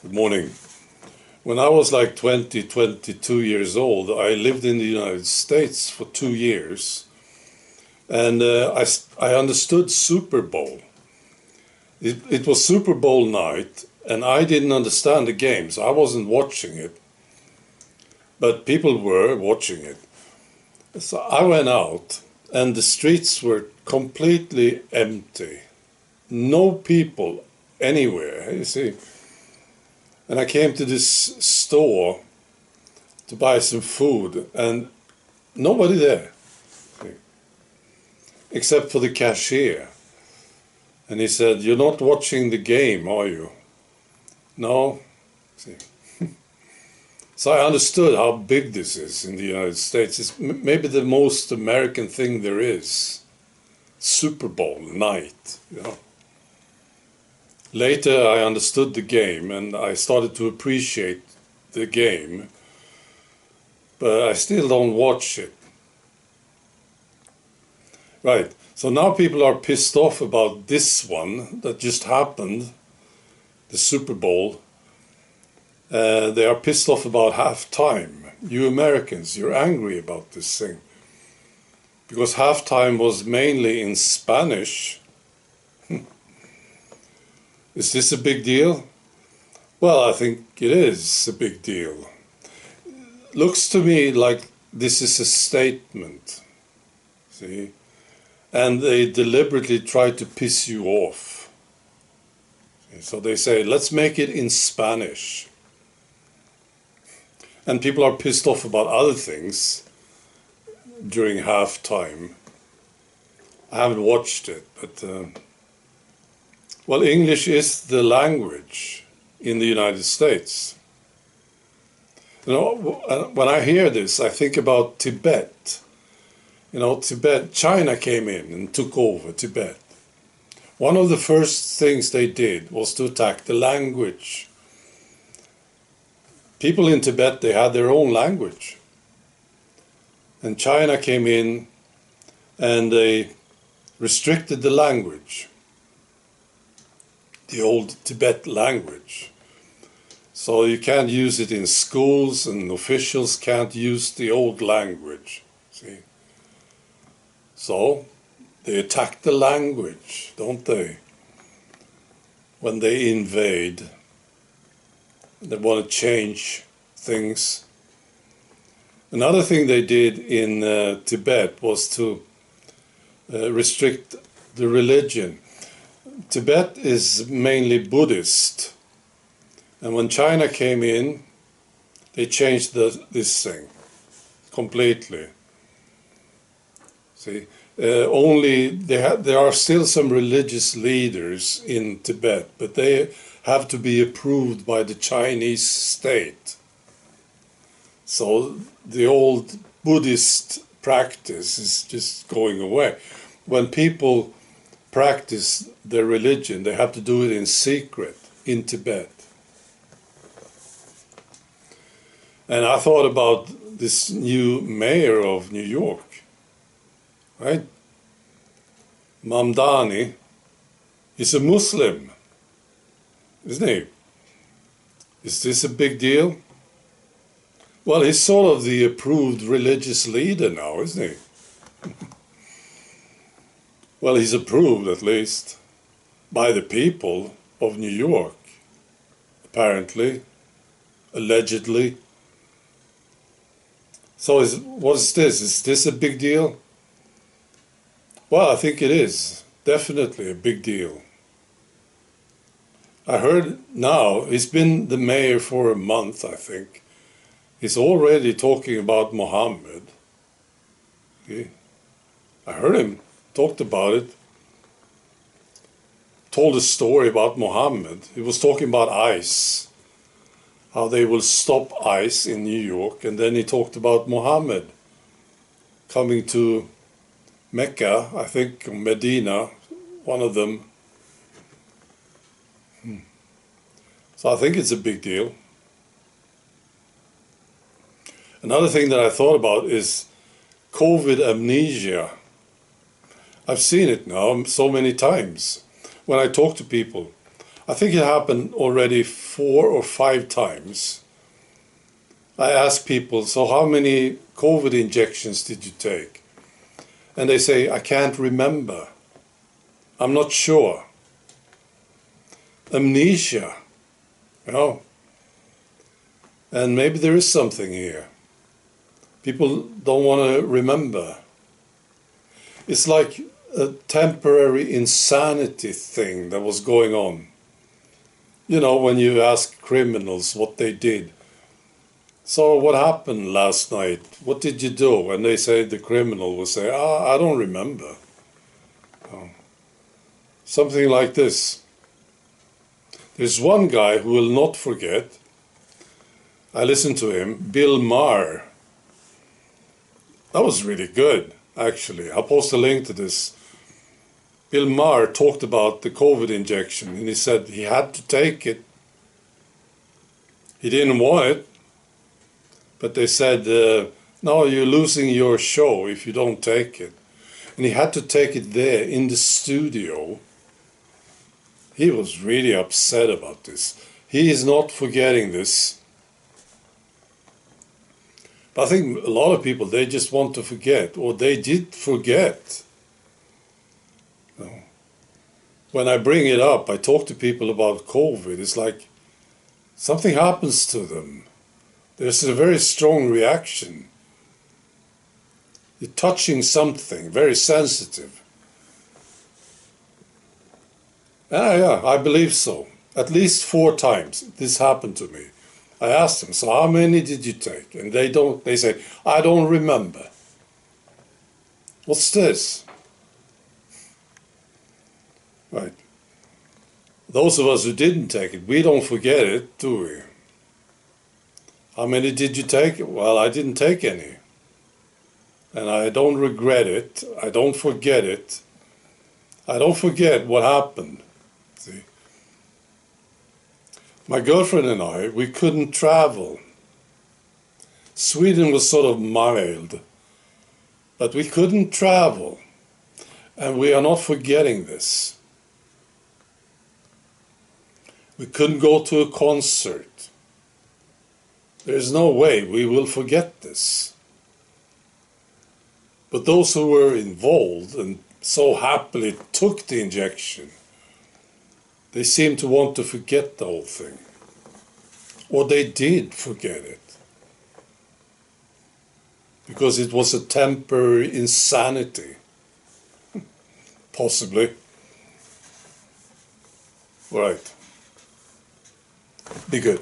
Good morning. When I was like 22 years old, I lived in the United States for 2 years, and I understood Super Bowl. It was Super Bowl night, and I didn't understand the games. I wasn't watching it, but people were watching it. So I went out, and the streets were completely empty. No people anywhere, you see. And I came to this store to buy some food, and nobody there, except for the cashier. And he said, "You're not watching the game, are you?" No. See. So I understood how big this is in the United States. It's maybe the most American thing there is. Super Bowl night, you know. Later I understood the game and I started to appreciate the game, but I still don't watch it. Right, so now people are pissed off about this one that just happened, the Super Bowl. They are pissed off about halftime. You Americans, you're angry about this thing. Because halftime was mainly in Spanish. Is this a big deal? Well, I think it is a big deal. Looks to me like this is a statement, see? And they deliberately try to piss you off. So they say, let's make it in Spanish. And people are pissed off about other things during halftime. I haven't watched it, but well, English is the language in the United States. You know, when I hear this, I think about Tibet. You know, Tibet, China came in and took over Tibet. One of the first things they did was to attack the language. People in Tibet, they had their own language. And China came in and they restricted the language. The old Tibet language. So you can't use it in schools and officials can't use the old language, see? So they attack the language, don't they? When they invade, they want to change things. Another thing they did in Tibet was to restrict the religion. Tibet is mainly Buddhist, and when China came in, they changed this thing completely. See, there are still some religious leaders in Tibet, but they have to be approved by the Chinese state. So the old Buddhist practice is just going away. When people practice their religion, they have to do it in secret in Tibet. And I thought about this new mayor of New York, right? Mamdani is a Muslim, isn't he? Is this a big deal? Well, he's sort of the approved religious leader now, isn't he? Well, he's approved, at least, by the people of New York, apparently, allegedly. So what is this? Is this a big deal? Well, I think it is. Definitely a big deal. I heard now, he's been the mayor for a month, I think. He's already talking about Muhammad. Okay. I heard him. Talked about it, told a story about Muhammad. He was talking about ICE, how they will stop ICE in New York, and then he talked about Muhammad coming to Mecca, I think, or Medina, one of them. So I think it's a big deal. Another thing that I thought about is COVID amnesia. I've seen it now so many times when I talk to people. I think it happened already 4 or 5 times. I ask people, so how many COVID injections did you take? And they say, I can't remember. I'm not sure. Amnesia, you know. And maybe there is something here. People don't want to remember. It's like a temporary insanity thing that was going on. You know, when you ask criminals what they did. So what happened last night? What did you do? And they say, the criminal will say, I don't remember. Something like this. There's one guy who will not forget. I listened to him, Bill Maher. That was really good, actually. I'll post a link to this. Bill Maher talked about the COVID injection, and he said he had to take it. He didn't want it, but they said, no, you're losing your show if you don't take it. And he had to take it there in the studio. He was really upset about this. He is not forgetting this. But I think a lot of people, they just want to forget, or they did forget. When I bring it up, I talk to people about COVID, it's like something happens to them. There's a very strong reaction. You're touching something very sensitive. Yeah, I believe so. At least 4 times this happened to me. I asked them, so how many did you take? And they say, I don't remember. What's this? Right. Those of us who didn't take it, we don't forget it, do we? How many did you take? Well, I didn't take any. And I don't regret it. I don't forget it. I don't forget what happened. See? My girlfriend and I, we couldn't travel. Sweden was sort of mild, but we couldn't travel. And we are not forgetting this. We couldn't go to a concert. There's no way we will forget this. But those who were involved and so happily took the injection, they seem to want to forget the whole thing. Or they did forget it. Because it was a temporary insanity. Possibly. Right. Be good.